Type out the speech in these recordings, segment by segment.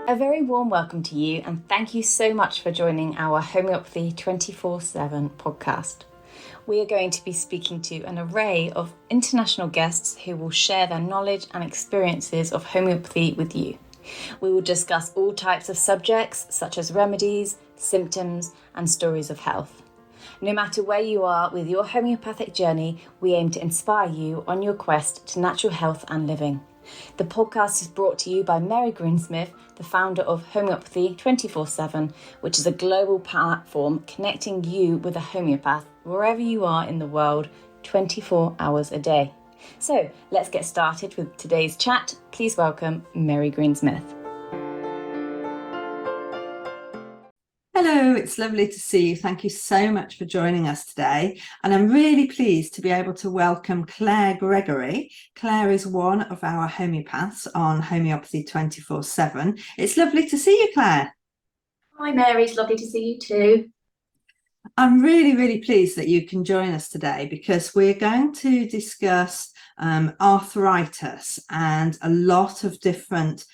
A very warm welcome to you, and thank you so much for joining our Homeopathy 24/7 podcast. We are going to be speaking to an array of international guests who will share their knowledge and experiences of homeopathy with you. We will discuss all types of subjects such as remedies, symptoms, and stories of health. No matter where you are with your homeopathic journey, we aim to inspire you on your quest to natural health and living. The podcast is brought to you by Mary Greensmith, the founder of Homeopathy 24/7, which is a global platform connecting you with a homeopath wherever you are in the world, 24 hours a day. So let's get started with today's chat. Please welcome Mary Greensmith. Hello, it's lovely to see you. Thank you so much for joining us today. And I'm really pleased to be able to welcome Clare Gregory. Clare is one of our homeopaths on Homeopathy 24/7. It's lovely to see you, Clare. Hi Mary, it's lovely to see you too. I'm really pleased that you can join us today because we're going to discuss arthritis and a lot of different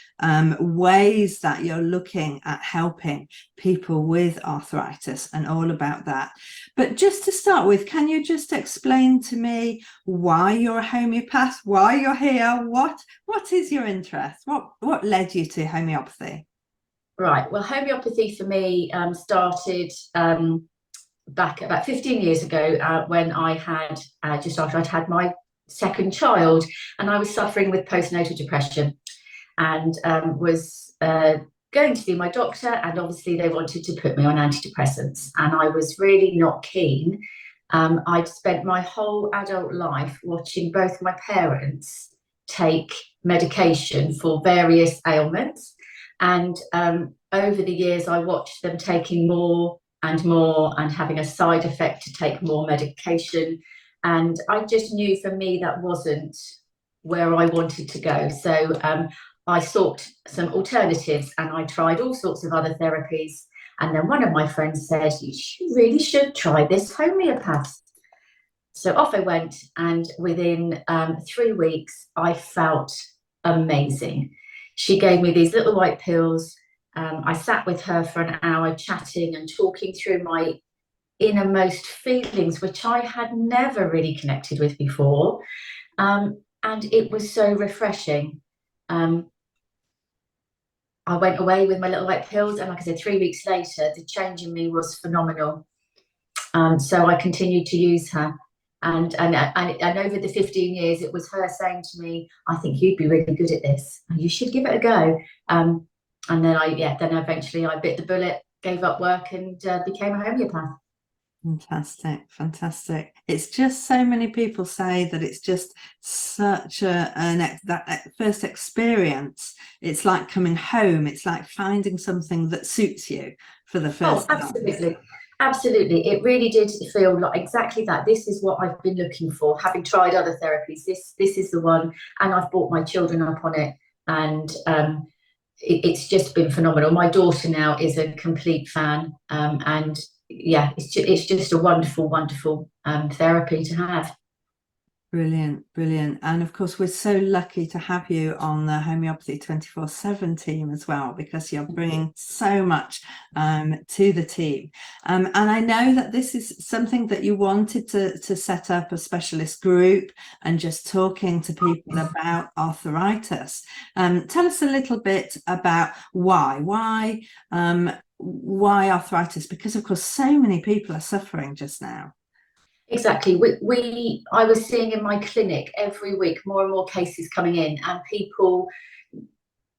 ways that you're looking at helping people with arthritis and all about that. But just to start with, can you just explain to me why you're a homeopath, why you're here, what is your interest, what led you to homeopathy? Right, well, homeopathy for me started back about 15 years ago when I had, just after I'd had my second child, and I was suffering with postnatal depression and was going to see my doctor, and obviously they wanted to put me on antidepressants, and I was really not keen. I'd spent my whole adult life watching both my parents take medication for various ailments, and over the years I watched them taking more and more and having a side effect to take more medication. And I just knew for me that wasn't where I wanted to go. So I sought some alternatives and I tried all sorts of other therapies. And then one of my friends said, you really should try this homeopath. So off I went, and within 3 weeks, I felt amazing. She gave me these little white pills. I sat with her for an hour chatting and talking through my innermost feelings, which I had never really connected with before. And it was so refreshing. I went away with my little white pills, and like I said, 3 weeks later, the change in me was phenomenal. So I continued to use her. And over the 15 years, it was her saying to me, I think you'd be really good at this, and you should give it a go. And then eventually I bit the bullet, gave up work, and became a homeopath. Fantastic. It's just so many people say that it's just such that first experience. It's like coming home. It's like finding something that suits you for the first time. Absolutely. It really did feel like exactly that. This is what I've been looking for. Having tried other therapies, this is the one, and I've brought my children up on it, and it's just been phenomenal. My daughter now is a complete fan, and yeah, it's just a wonderful therapy to have. Brilliant. And of course, we're so lucky to have you on the Homeopathy 24/7 team as well, because you're bringing so much to the team. And I know that this is something that you wanted to set up a specialist group and just talking to people about arthritis. Tell us a little bit about why arthritis, because of course so many people are suffering just now. Exactly. I was seeing in my clinic every week more and more cases coming in, and people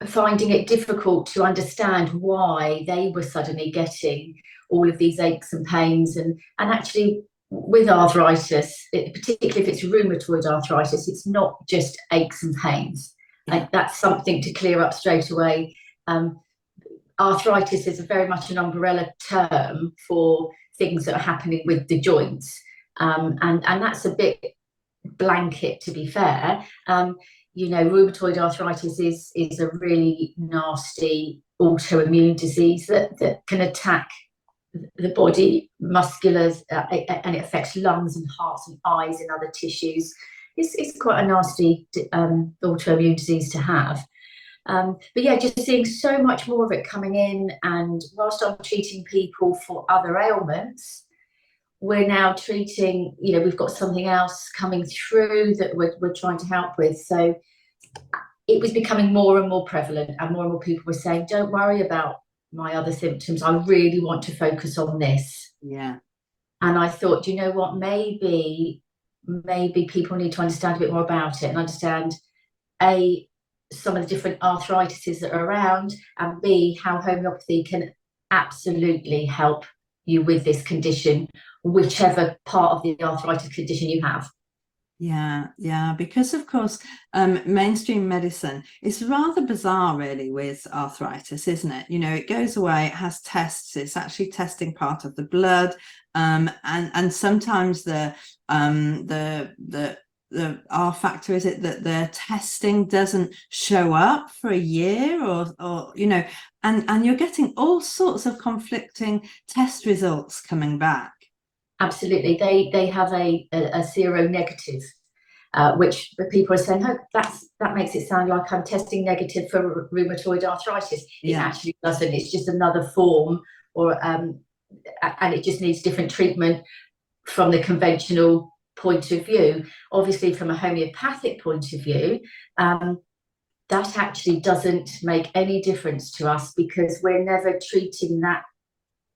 finding it difficult to understand why they were suddenly getting all of these aches and pains. And actually, with arthritis, particularly if it's rheumatoid arthritis, it's not just aches and pains. Like, that's something to clear up straight away. Arthritis is very much an umbrella term for things that are happening with the joints. And that's a bit blanket, to be fair. Rheumatoid arthritis is a really nasty autoimmune disease that can attack the body, musculars, and it affects lungs and hearts and eyes and other tissues. It's quite a nasty autoimmune disease to have. But yeah, just seeing so much more of it coming in. And whilst I'm treating people for other ailments, we're now treating, we've got something else coming through that we're trying to help with. So it was becoming more and more prevalent, and more people were saying, don't worry about my other symptoms. I really want to focus on this. Yeah. And I thought, you know what, maybe people need to understand a bit more about it and understand, A, some of the different arthritis that are around, and B, how homeopathy can absolutely help you with this condition, whichever part of the arthritis condition you have. Yeah, because of course, mainstream medicine is rather bizarre, really, with arthritis, isn't it? It goes away, it has tests, it's actually testing part of the blood, and sometimes the R factor, is it that the testing doesn't show up for a year, or and you're getting all sorts of conflicting test results coming back. Absolutely, they have a seronegative, which the people are saying, oh, that makes it sound like I'm testing negative for rheumatoid arthritis. It actually doesn't. It's just another form, and it just needs different treatment from the conventional point of view. Obviously, from a homeopathic point of view, that actually doesn't make any difference to us, because we're never treating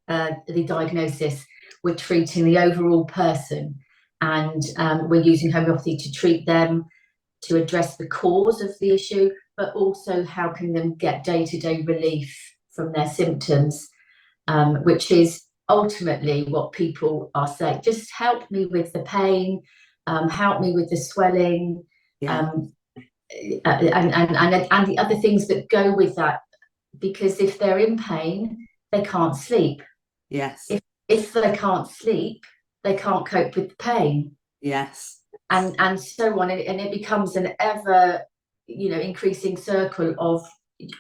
the diagnosis. We're treating the overall person, and we're using homeopathy to treat them, to address the cause of the issue, but also helping them get day-to-day relief from their symptoms, which is ultimately what people are saying. Just help me with the pain, help me with the swelling, and the other things that go with that. Because if they're in pain, they can't sleep. Yes. If they can't sleep, they can't cope with the pain. Yes. And so on, and it becomes an ever, increasing circle of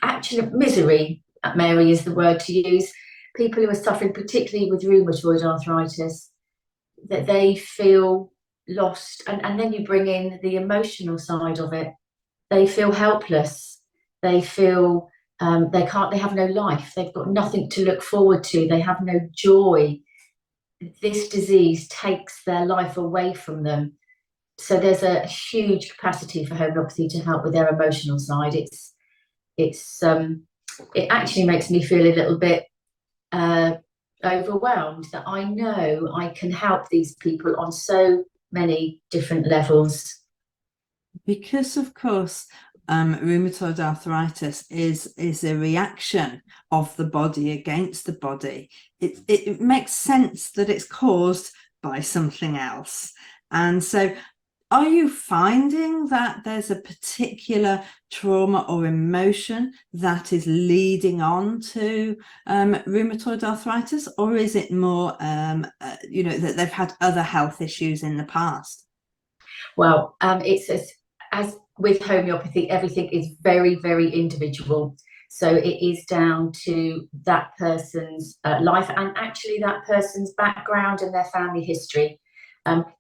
actually misery. Mary is the word to use. People who are suffering, particularly with rheumatoid arthritis, that they feel lost, and then you bring in the emotional side of it. They feel helpless. They feel they have no life. They've got nothing to look forward to. They have no joy. This disease takes their life away from them. So there's a huge capacity for homeopathy to help with their emotional side. It actually makes me feel a little bit overwhelmed that I know I can help these people on so many different levels. Because of course, rheumatoid arthritis is a reaction of the body against the body. It makes sense that it's caused by something else. And so are you finding that there's a particular trauma or emotion that is leading on to rheumatoid arthritis, or is it more that they've had other health issues in the past? Well, it's as with homeopathy, everything is very, very individual. So it is down to that person's life, and actually that person's background and their family history.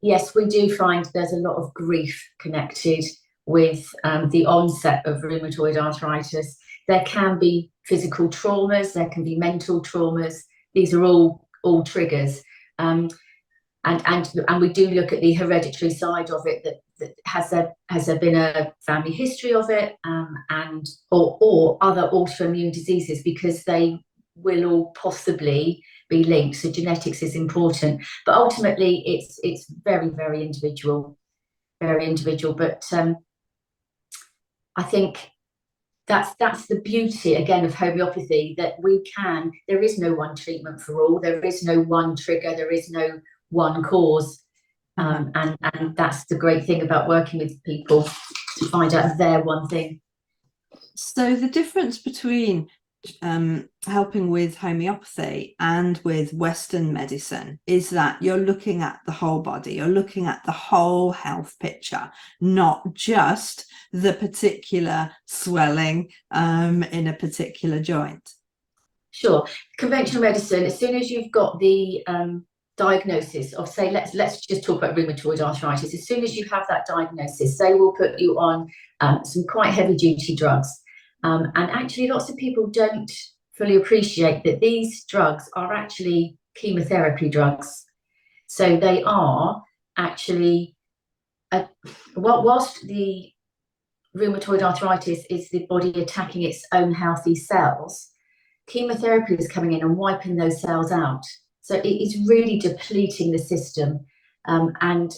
Yes, we do find there's a lot of grief connected with the onset of rheumatoid arthritis. There can be physical traumas, there can be mental traumas. These are all triggers. And we do look at the hereditary side of it, that has there been a family history of it, or other autoimmune diseases, because they will all possibly be linked. So genetics is important, but ultimately it's very, very individual, very individual. But I think that's the beauty again of homeopathy, that there is no one treatment for all, there is no one trigger, there is no one cause. And that's the great thing about working with people, to find out their one thing. So the difference between helping with homeopathy and with Western medicine is that you're looking at the whole body, you're looking at the whole health picture, not just the particular swelling in a particular joint. Sure. Conventional medicine, as soon as you've got the diagnosis of, say, let's just talk about rheumatoid arthritis. As soon as you have that diagnosis, they will put you on some quite heavy duty drugs. And actually, lots of people don't fully appreciate that these drugs are actually chemotherapy drugs. So they are actually, whilst the rheumatoid arthritis is the body attacking its own healthy cells, chemotherapy is coming in and wiping those cells out. So it is really depleting the system. And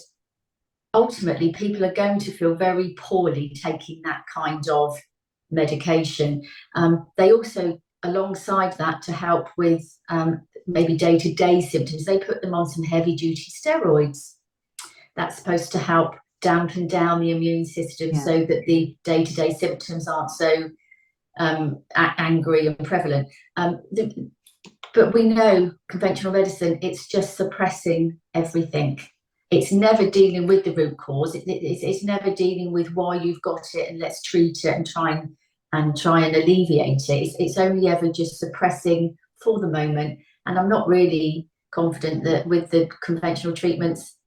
ultimately, people are going to feel very poorly taking that kind of medication. They also, alongside that, to help with maybe day-to-day symptoms, they put them on some heavy-duty steroids. That's supposed to help dampen down the immune system so that the day-to-day symptoms aren't so angry and prevalent. But we know conventional medicine, it's just suppressing everything. It's never dealing with the root cause. It's never dealing with why you've got it and let's treat it and try and alleviate it. It's only ever just suppressing for the moment. And I'm not really confident that with the conventional treatments,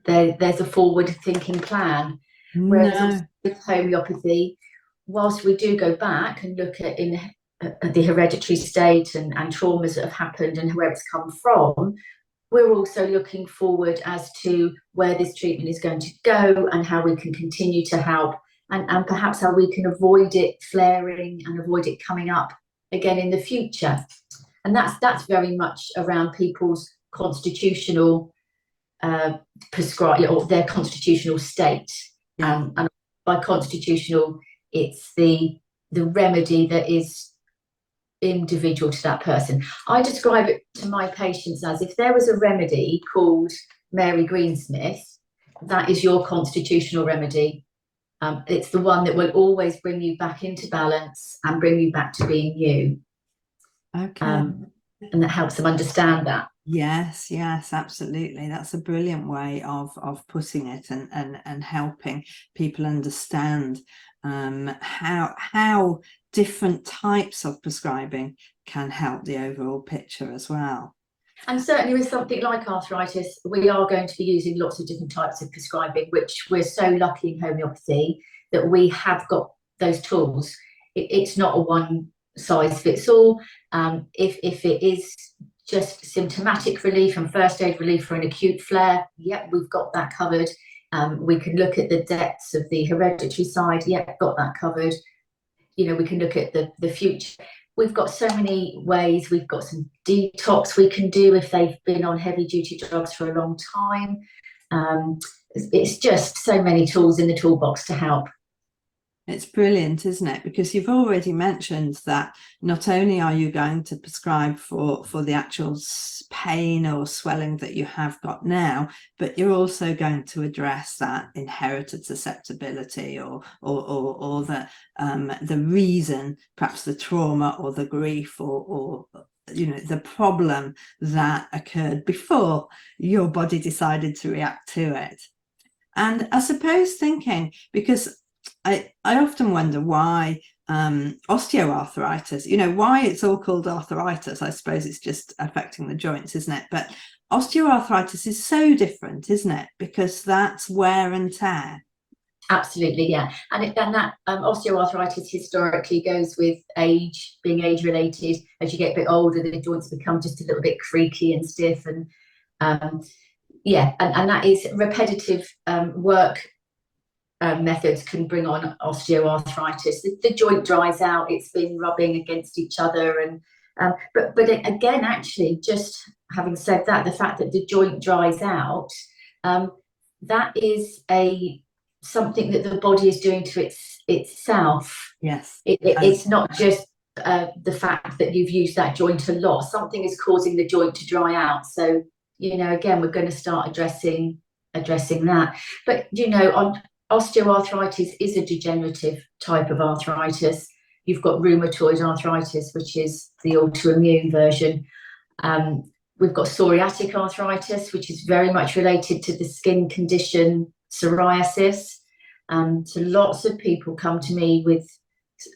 there's a forward-thinking plan. Whereas with homeopathy, whilst we do go back and look at the hereditary state and traumas that have happened and where it's come from, we're also looking forward as to where this treatment is going to go and how we can continue to help and perhaps how we can avoid it flaring and avoid it coming up again in the future. And that's very much around people's constitutional prescribe or their constitutional state. And by constitutional, it's the remedy that is individual to that person. I describe it to my patients as if there was a remedy called Mary Greensmith, that is your constitutional remedy. It's the one that will always bring you back into balance and bring you back to being you. Okay. And that helps them understand that. Yes, absolutely. That's a brilliant way of putting it and helping people understand how different types of prescribing can help the overall picture as well. And certainly with something like arthritis, we are going to be using lots of different types of prescribing, which we're so lucky in homeopathy that we have got those tools. It's not a one size fits all. If it is just symptomatic relief and first aid relief for an acute flare, we've got that covered. We can look at the depths of the hereditary side, got that covered. You know, we can look at the future. We've got so many ways. We've got some detox we can do if they've been on heavy duty drugs for a long time. It's just so many tools in the toolbox to help. It's brilliant, isn't it? Because you've already mentioned that not only are you going to prescribe for the actual pain or swelling that you have got now, but you're also going to address that inherited susceptibility or the reason, perhaps the trauma or the grief or you know, the problem that occurred before your body decided to react to it. And I suppose thinking, because I often wonder why osteoarthritis, you know, why it's all called arthritis. I suppose it's just affecting the joints, isn't it? But osteoarthritis is so different, isn't it? Because that's wear and tear. Absolutely, yeah. And that osteoarthritis historically goes with age, being age related. As you get a bit older, the joints become just a little bit creaky and stiff. And and that is repetitive work. Methods can bring on osteoarthritis. The joint dries out, it's been rubbing against each other, and but again, actually, just having said that, the fact that the joint dries out, that is something that the body is doing to itself. Yes, it's not just the fact that you've used that joint a lot. Something is causing the joint to dry out. So, you know, again, we're going to start addressing that. But you know, osteoarthritis is a degenerative type of arthritis. You've got rheumatoid arthritis, which is the autoimmune version. We've got psoriatic arthritis, which is very much related to the skin condition psoriasis. So lots of people come to me with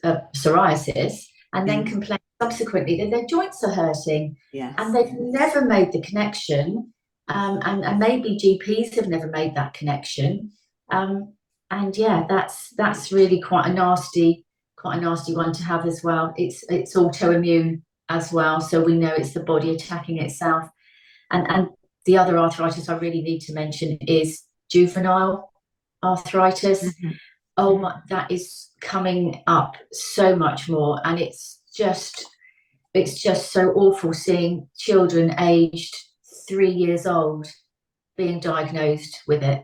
psoriasis and then complain subsequently that their joints are hurting. Yes. And they've never made the connection. And maybe GPs have never made that connection. And yeah, that's really quite a nasty quite a nasty one to have as well. It's autoimmune as well, so we know it's the body attacking itself. And the other arthritis I really need to mention is juvenile arthritis. Mhm. Oh my, that is coming up so much more, and it's just so awful seeing children aged 3 years old being diagnosed with it.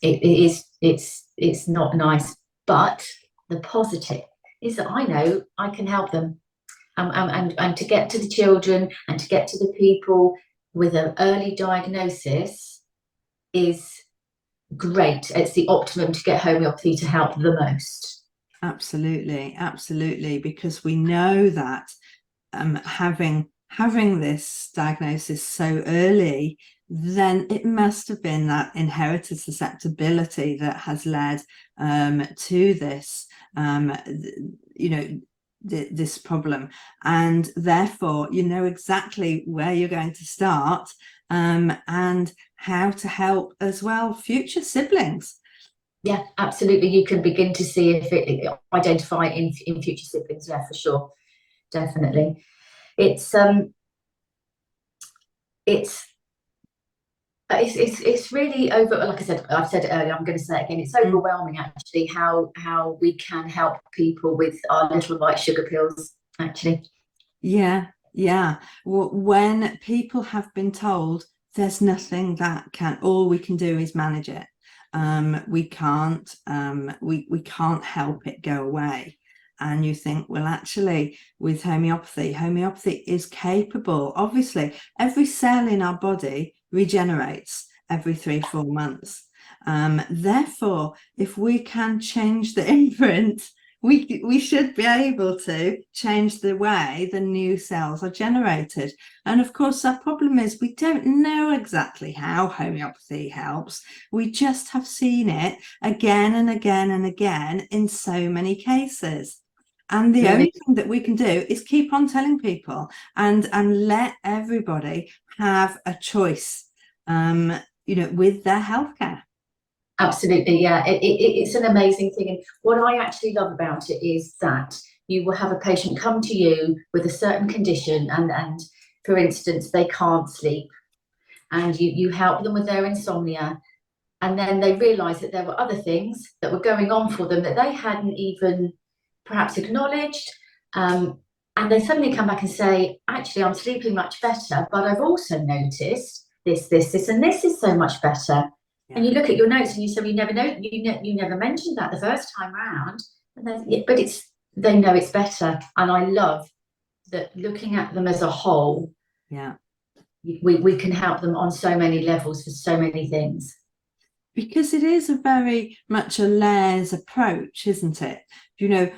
It's not nice, but the positive is that I know I can help them, and to get to the children and to get to the people with an early diagnosis is great. It's the optimum to get homeopathy to help the most. Absolutely, absolutely, because we know that having this diagnosis so early, then it must have been that inherited susceptibility that has led to this, this problem, and therefore you know exactly where you're going to start, and how to help as well future siblings. Yeah, absolutely. You can begin to see if it identify in future siblings. Yeah, for sure, definitely. It's really over. Like I said, I've said it earlier. I'm going to say it again. It's overwhelming, actually, how we can help people with our little white sugar pills. Actually, yeah. When people have been told there's nothing that all we can do is manage it, we can't help it go away. And you think, well, actually, with homeopathy is capable. Obviously, every cell in our body regenerates every 3-4 months. Therefore, if we can change the imprint, we should be able to change the way the new cells are generated. And of course, our problem is we don't know exactly how homeopathy helps. We just have seen it again and again and again in so many cases. And the only thing that we can do is keep on telling people and let everybody have a choice, with their healthcare. absolutely, yeah. It's an amazing thing, and what I actually love about it is that you will have a patient come to you with a certain condition, and for instance, they can't sleep, and you help them with their insomnia, and then they realise that there were other things that were going on for them that they hadn't even perhaps acknowledged. And they suddenly come back and say, actually, I'm sleeping much better, but I've also noticed this, and this is so much better. Yeah. And you look at your notes and you say, you never mentioned that the first time round. And but they know it's better. And I love that, looking at them as a whole. Yeah. We can help them on so many levels for so many things. Because it is a very much a layers approach, isn't it? You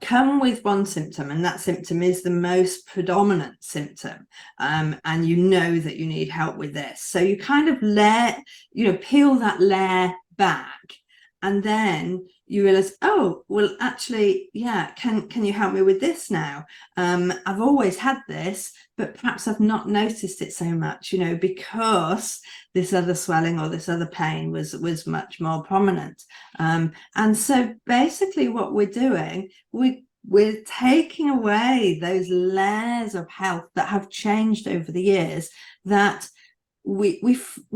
come with one symptom, and that symptom is the most predominant symptom, and you know that you need help with this. So you kind of peel that layer back, and then you realize, oh, well, actually, yeah, can you help me with this now? I've always had this, but perhaps I've not noticed it so much, because this other swelling or this other pain was much more prominent. And so basically what we're doing, we're taking away those layers of health that have changed over the years, that we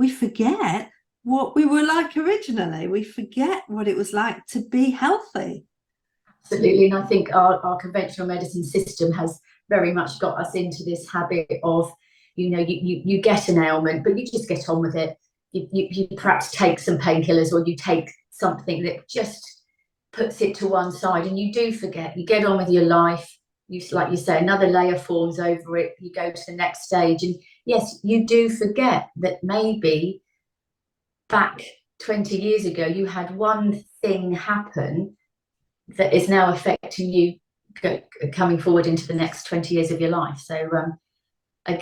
forget what we were like originally. We forget what it was like to be healthy. Absolutely. And I think our conventional medicine system has very much got us into this habit of, you get an ailment, but you just get on with it. You perhaps take some painkillers, or you take something that just puts it to one side, and you do forget. You get on with your life. Like you say, another layer forms over it. You go to the next stage, and yes, you do forget that maybe back 20 years ago you had one thing happen that is now affecting you coming forward into the next 20 years of your life. So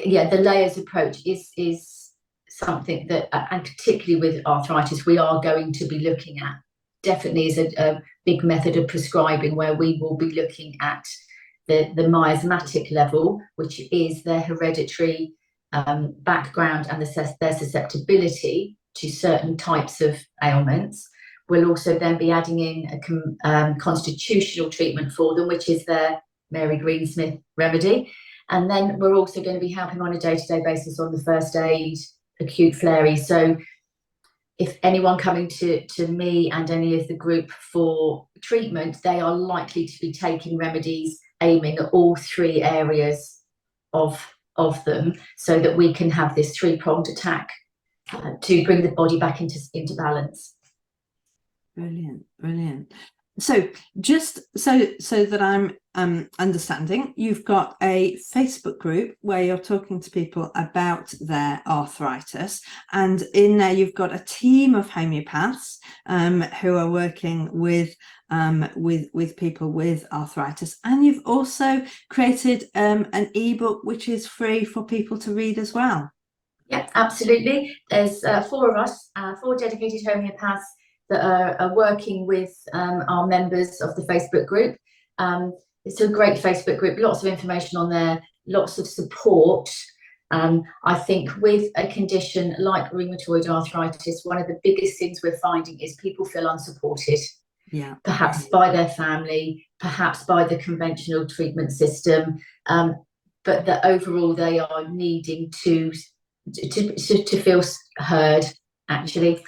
yeah, the layers approach is something that, and particularly with arthritis, we are going to be looking at. Definitely is a big method of prescribing, where we will be looking at the miasmatic level, which is their hereditary background and their susceptibility to certain types of ailments. We'll also then be adding in a constitutional treatment for them, which is their Mary Greensmith remedy. And then we're also going to be helping on a day-to-day basis on the first aid, acute flare. So if anyone coming to me and any of the group for treatment, they are likely to be taking remedies aiming at all three areas of them, so that we can have this three-pronged attack to bring the body back into balance. Brilliant, brilliant. So just so that I'm understanding, you've got a Facebook group where you're talking to people about their arthritis, and in there you've got a team of homeopaths who are working with people with arthritis, and you've also created an ebook which is free for people to read as well. Yeah, absolutely. There's four of us, four dedicated homeopaths that are working with our members of the Facebook group. It's a great Facebook group, lots of information on there, lots of support. I think with a condition like rheumatoid arthritis, one of the biggest things we're finding is people feel unsupported. Yeah. Perhaps by their family, perhaps by the conventional treatment system, but that overall they are needing to feel heard, actually.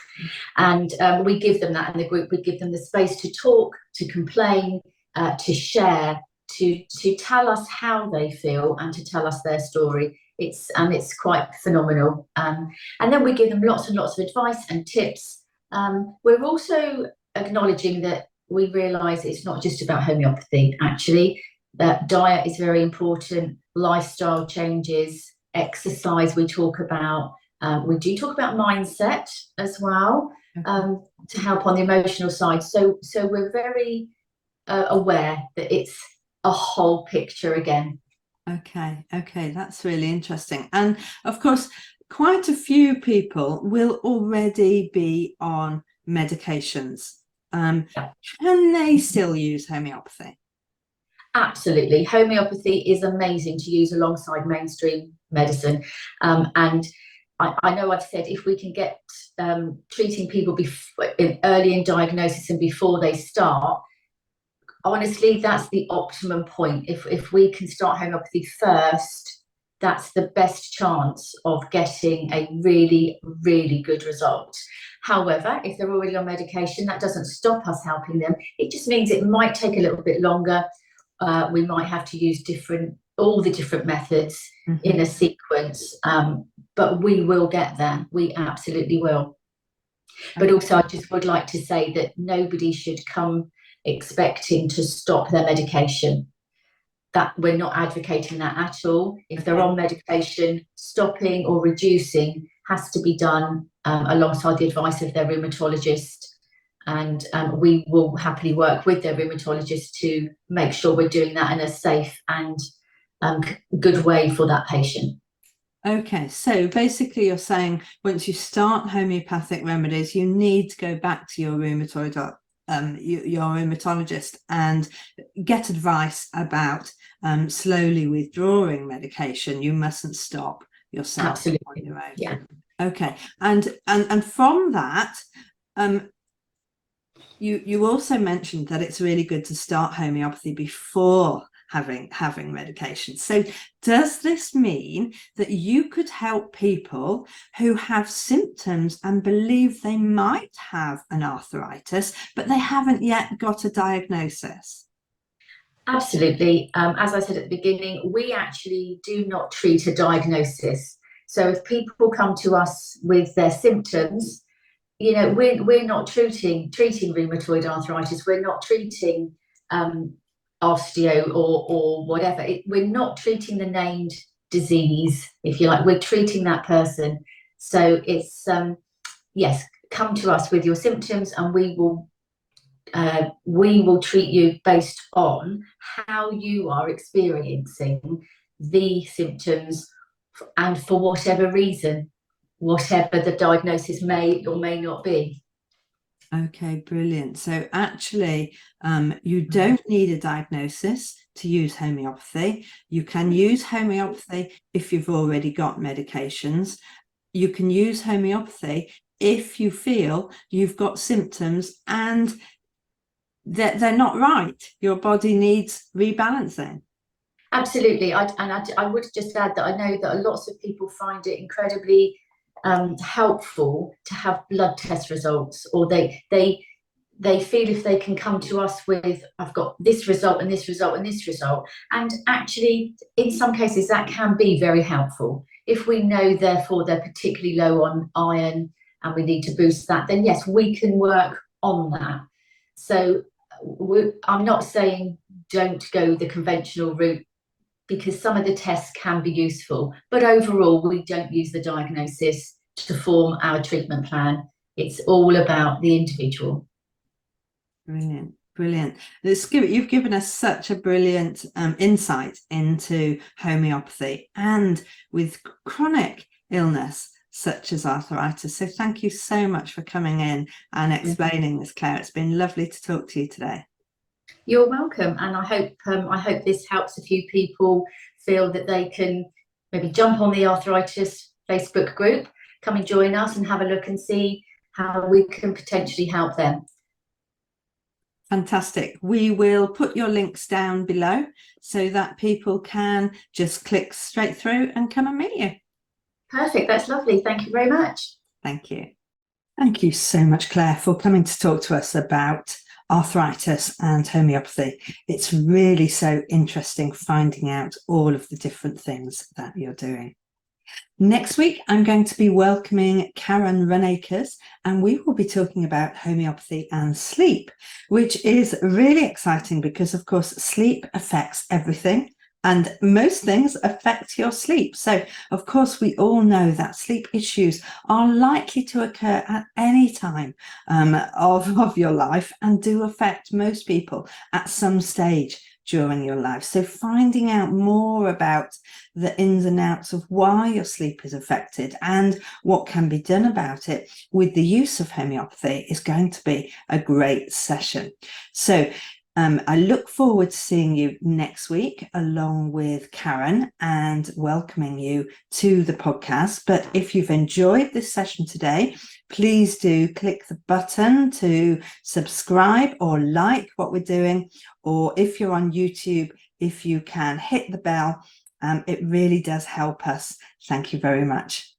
And we give them that in the group. We give them the space to talk, to complain, to share, to tell us how they feel and to tell us their story. It's quite phenomenal. And then we give them lots and lots of advice and tips. We're also acknowledging that we realise it's not just about homeopathy, actually. That diet is very important, lifestyle changes, exercise we talk about. We do talk about mindset as well, to help on the emotional side. So we're very aware that it's a whole picture again. Okay, that's really interesting. And of course, quite a few people will already be on medications. Can they still use homeopathy? Absolutely. Homeopathy is amazing to use alongside mainstream medicine. And I know I've said if we can get treating people early in diagnosis and before they start, honestly, that's the optimum point. If we can start homeopathy first, that's the best chance of getting a really, really good result. However, if they're already on medication, that doesn't stop us helping them. It just means it might take a little bit longer. We might have to use all the different methods in a sequence, but we will get there. We absolutely will. But also, I just would like to say that nobody should come expecting to stop their medication. That we're not advocating that at all. If they're on medication, stopping or reducing has to be done alongside the advice of their rheumatologist. And we will happily work with their rheumatologist to make sure we're doing that in a safe and good way for that patient. Okay, so basically you're saying once you start homeopathic remedies, you need to go back to your rheumatoid your rheumatologist and get advice about slowly withdrawing medication. You mustn't stop yourself. Absolutely. On your own. Yeah. Okay, and from that, you also mentioned that it's really good to start homeopathy before having medication. So does this mean that you could help people who have symptoms and believe they might have an arthritis, but they haven't yet got a diagnosis? Absolutely. As I said at the beginning, we actually do not treat a diagnosis. So if people come to us with their symptoms, you know, we're not treating rheumatoid arthritis. We're not treating osteo or whatever. We're not treating the named disease, if you like. We're treating that person. So it's yes, come to us with your symptoms, and we will treat you based on how you are experiencing the symptoms, and for whatever reason, whatever the diagnosis may or may not be. Okay, brilliant. So actually, you don't need a diagnosis to use homeopathy. You can use homeopathy if you've already got medications. You can use homeopathy if you feel you've got symptoms and that they're not right. Your body needs rebalancing. Absolutely. I would just add that I know that lots of people find it incredibly helpful to have blood test results, or they feel if they can come to us with, I've got this result and this result and this result. And actually, in some cases, that can be very helpful. If we know, therefore, they're particularly low on iron and we need to boost that, then yes, we can work on that. So I'm not saying don't go the conventional route, because some of the tests can be useful. But overall, we don't use the diagnosis to form our treatment plan. It's all about the individual. Brilliant, brilliant. You've given us such a brilliant insight into homeopathy and with chronic illness such as arthritis. So thank you so much for coming in and explaining this, Claire. It's been lovely to talk to you today. You're welcome, and I hope this helps a few people feel that they can maybe jump on the arthritis Facebook group, come and join us and have a look and see how we can potentially help them. Fantastic. We will put your links down below so that people can just click straight through and come and meet you. Perfect. That's lovely. Thank you very much. Thank you. Thank you so much, Claire, for coming to talk to us about arthritis and homeopathy. It's really so interesting finding out all of the different things that you're doing. Next week, I'm going to be welcoming Karen Runacres, and we will be talking about homeopathy and sleep, which is really exciting because, of course, sleep affects everything. And most things affect your sleep. So, of course, we all know that sleep issues are likely to occur at any time of your life and do affect most people at some stage during your life. So finding out more about the ins and outs of why your sleep is affected and what can be done about it with the use of homeopathy is going to be a great session. So I look forward to seeing you next week along with Karen and welcoming you to the podcast. But if you've enjoyed this session today, please do click the button to subscribe or like what we're doing. Or if you're on YouTube, if you can hit the bell, it really does help us. Thank you very much.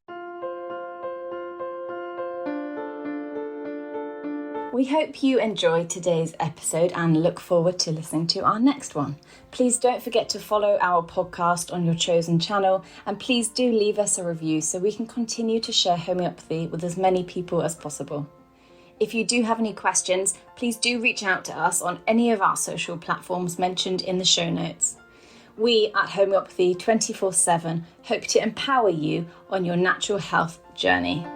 We hope you enjoyed today's episode and look forward to listening to our next one. Please don't forget to follow our podcast on your chosen channel, and please do leave us a review so we can continue to share homeopathy with as many people as possible. If you do have any questions, please do reach out to us on any of our social platforms mentioned in the show notes. We at Homeopathy 24/7 hope to empower you on your natural health journey.